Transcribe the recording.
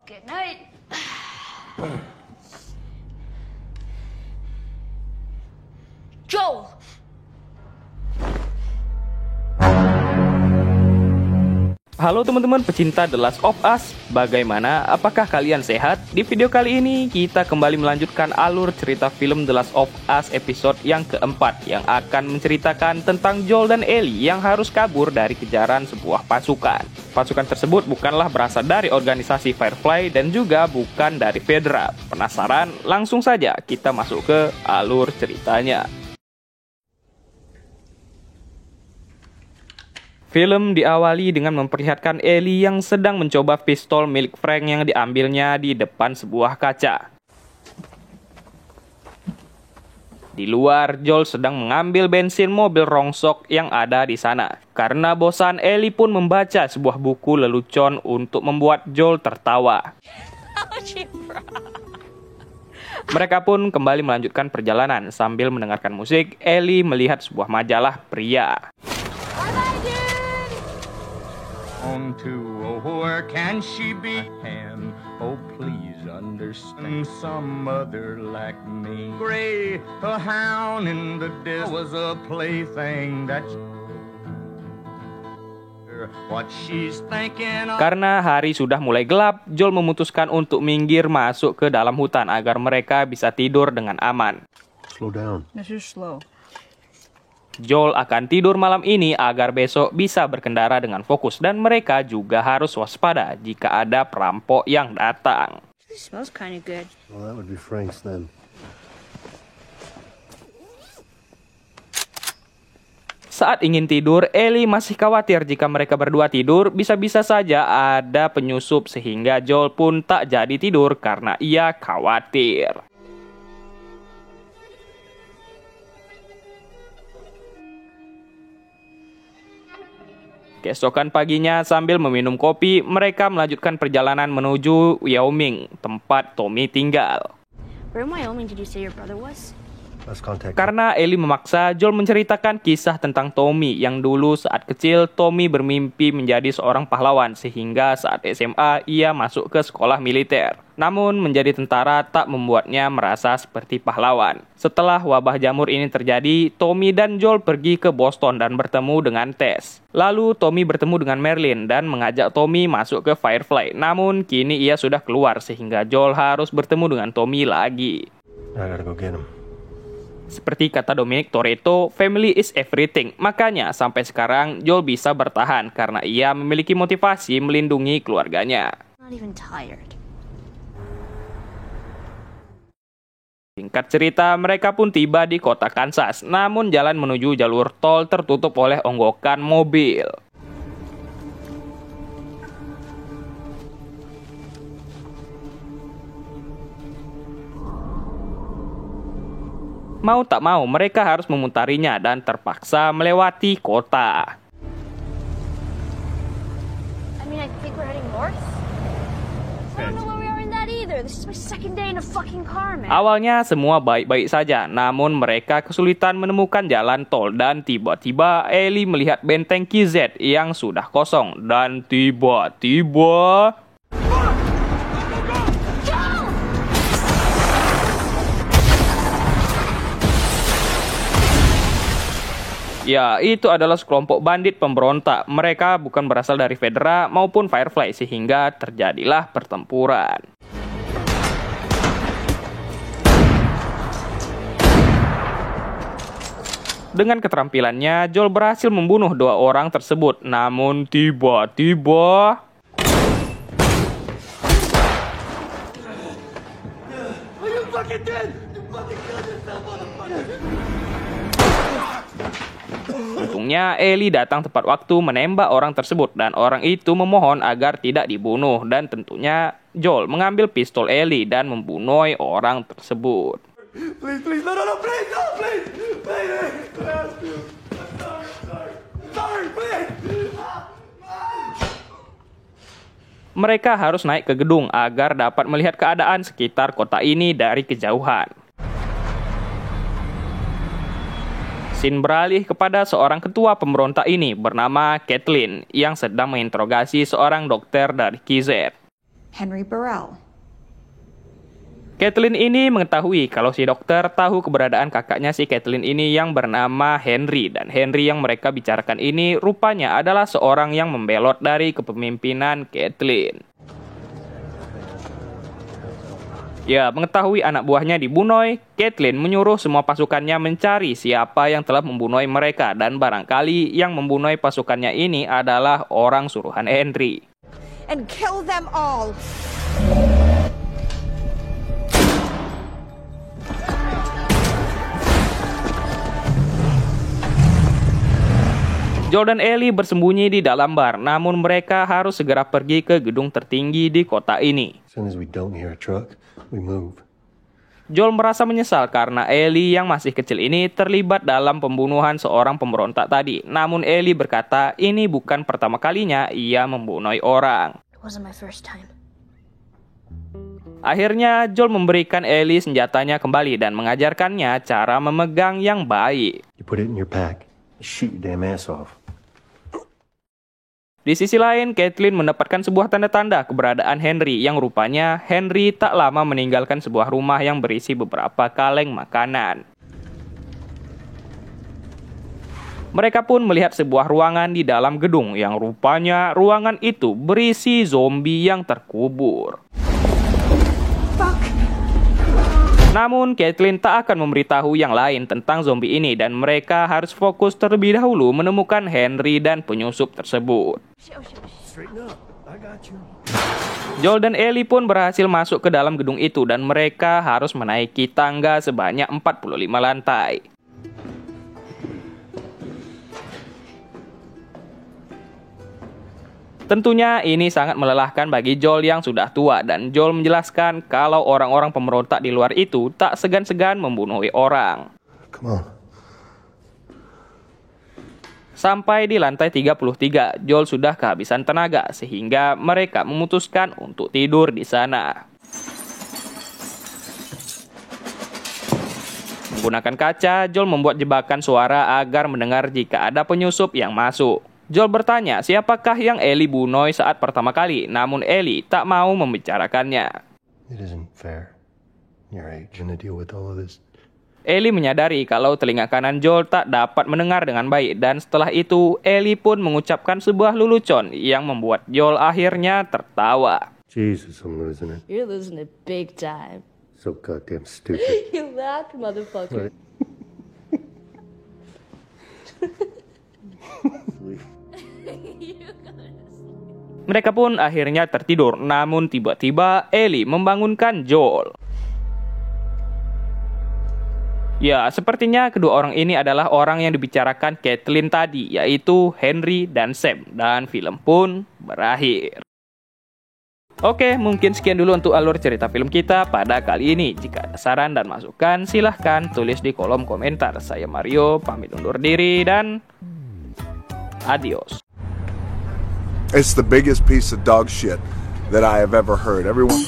Good night. Joel! Halo teman-teman pecinta The Last of Us, bagaimana? Apakah kalian sehat? Di video kali ini kita kembali melanjutkan alur cerita film The Last of Us episode yang keempat yang akan menceritakan tentang Joel dan Ellie yang harus kabur dari kejaran sebuah pasukan. Pasukan tersebut bukanlah berasal dari organisasi Firefly dan juga bukan dari Federal. Penasaran? Langsung saja kita masuk ke alur ceritanya. Film diawali dengan memperlihatkan Ellie yang sedang mencoba pistol milik Frank yang diambilnya di depan sebuah kaca. Di luar, Joel sedang mengambil bensin mobil rongsok yang ada di sana. Karena bosan, Ellie pun membaca sebuah buku lelucon untuk membuat Joel tertawa. Mereka pun kembali melanjutkan perjalanan sambil mendengarkan musik. Ellie melihat sebuah majalah pria. On to, oh, where can she be? And oh, please understand some other like me. Gray, a hound in the desert was a plaything that what she's thinking of. Karena hari sudah mulai gelap, Joel memutuskan untuk minggir masuk ke dalam hutan agar mereka bisa tidur dengan aman. Slow down. This is slow. Joel akan tidur malam ini agar besok bisa berkendara dengan fokus dan mereka juga harus waspada jika ada perampok yang datang. This smells kind of good. Well, that would be Frank's then. Saat ingin tidur, Ellie masih khawatir jika mereka berdua tidur, bisa-bisa saja ada penyusup sehingga Joel pun tak jadi tidur karena ia khawatir. Keesokan paginya, sambil meminum kopi, mereka melanjutkan perjalanan menuju Wyoming, tempat Tommy tinggal. Where in Wyoming did you say your brother was? Let's contact. Karena Ellie memaksa, Joel menceritakan kisah tentang Tommy yang dulu saat kecil Tommy bermimpi menjadi seorang pahlawan sehingga saat SMA ia masuk ke sekolah militer. Namun menjadi tentara tak membuatnya merasa seperti pahlawan. Setelah wabah jamur ini terjadi, Tommy dan Joel pergi ke Boston dan bertemu dengan Tess. Lalu Tommy bertemu dengan Marilyn dan mengajak Tommy masuk ke Firefly. Namun kini ia sudah keluar sehingga Joel harus bertemu dengan Tommy lagi. I gotta go get him. Seperti kata Dominic Toretto, family is everything. Makanya sampai sekarang Joel bisa bertahan karena ia memiliki motivasi melindungi keluarganya. Not even tired. Singkat cerita, mereka pun tiba di kota Kansas. Namun jalan menuju jalur tol tertutup oleh onggokan mobil. Mau tak mau, mereka harus memutarinya dan terpaksa melewati kota. I mean, I think we're heading north. I don't know where we are in that either. This is my second day in a fucking car, man. Awalnya semua baik-baik saja, namun mereka kesulitan menemukan jalan tol dan tiba-tiba Ellie melihat benteng KZ yang sudah kosong dan tiba-tiba ya, itu adalah sekelompok bandit pemberontak. Mereka bukan berasal dari Federa maupun Firefly sehingga terjadilah pertempuran. Dengan keterampilannya, Joel berhasil membunuh 2 orang tersebut. Namun tiba-tiba untungnya Ellie datang tepat waktu menembak orang tersebut dan orang itu memohon agar tidak dibunuh dan tentunya Joel mengambil pistol Ellie dan membunuh orang tersebut. Please, no, please, no, please, please. Sorry, please. Mereka harus naik ke gedung agar dapat melihat keadaan sekitar kota ini dari kejauhan. Scene beralih kepada seorang ketua pemberontak ini bernama Kathleen yang sedang menginterogasi seorang dokter dari KZ. Henry Burrell. Caitlin ini mengetahui kalau si dokter tahu keberadaan kakaknya si Caitlin ini yang bernama Henry. Dan Henry yang mereka bicarakan ini rupanya adalah seorang yang membelot dari kepemimpinan Caitlin. Ya, mengetahui anak buahnya dibunuh, Caitlin menyuruh semua pasukannya mencari siapa yang telah membunuh mereka. Dan barangkali yang membunuh pasukannya ini adalah orang suruhan Henry. And kill them all. Joel dan Ellie bersembunyi di dalam bar, namun mereka harus segera pergi ke gedung tertinggi di kota ini. As soon as we don't hear a truck, we move. Joel merasa menyesal karena Ellie yang masih kecil ini terlibat dalam pembunuhan seorang pemberontak tadi. Namun Ellie berkata ini bukan pertama kalinya ia membunuh orang. It wasn't my first time. Akhirnya Joel memberikan Ellie senjatanya kembali dan mengajarkannya cara memegang yang baik. You put it in your pack. You shoot your damn ass off. Di sisi lain, Caitlin mendapatkan sebuah tanda-tanda keberadaan Henry yang rupanya Henry tak lama meninggalkan sebuah rumah yang berisi beberapa kaleng makanan. Mereka pun melihat sebuah ruangan di dalam gedung yang rupanya ruangan itu berisi zombie yang terkubur. Namun, Caitlin tak akan memberitahu yang lain tentang zombie ini dan mereka harus fokus terlebih dahulu menemukan Henry dan penyusup tersebut. Joel dan Ellie pun berhasil masuk ke dalam gedung itu dan mereka harus menaiki tangga sebanyak 45 lantai. Tentunya ini sangat melelahkan bagi Joel yang sudah tua dan Joel menjelaskan kalau orang-orang pemberontak di luar itu tak segan-segan membunuh orang. Come on. Sampai di lantai 33, Joel sudah kehabisan tenaga sehingga mereka memutuskan untuk tidur di sana. Menggunakan kaca, Joel membuat jebakan suara agar mendengar jika ada penyusup yang masuk. Joel bertanya siapakah yang Ellie bunuh saat pertama kali, namun Ellie tak mau membicarakannya. It isn't fair. Your age gonna deal with all of this. Ellie menyadari kalau telinga kanan Joel tak dapat mendengar dengan baik dan setelah itu Ellie pun mengucapkan sebuah lelucon yang membuat Joel akhirnya tertawa. Jesus, I'm losing it. You're losing it big time. So goddamn stupid. You laughed, motherfucker. Mereka pun akhirnya tertidur, namun tiba-tiba Ellie membangunkan Joel. Ya, sepertinya kedua orang ini adalah orang yang dibicarakan Caitlin tadi, yaitu Henry dan Sam, dan film pun berakhir. Oke, mungkin sekian dulu untuk alur cerita film kita pada kali ini. Jika ada saran dan masukan, silahkan tulis di kolom komentar. Saya Mario, pamit undur diri dan adios. It's the biggest piece of dog shit that I have ever heard. Everyone.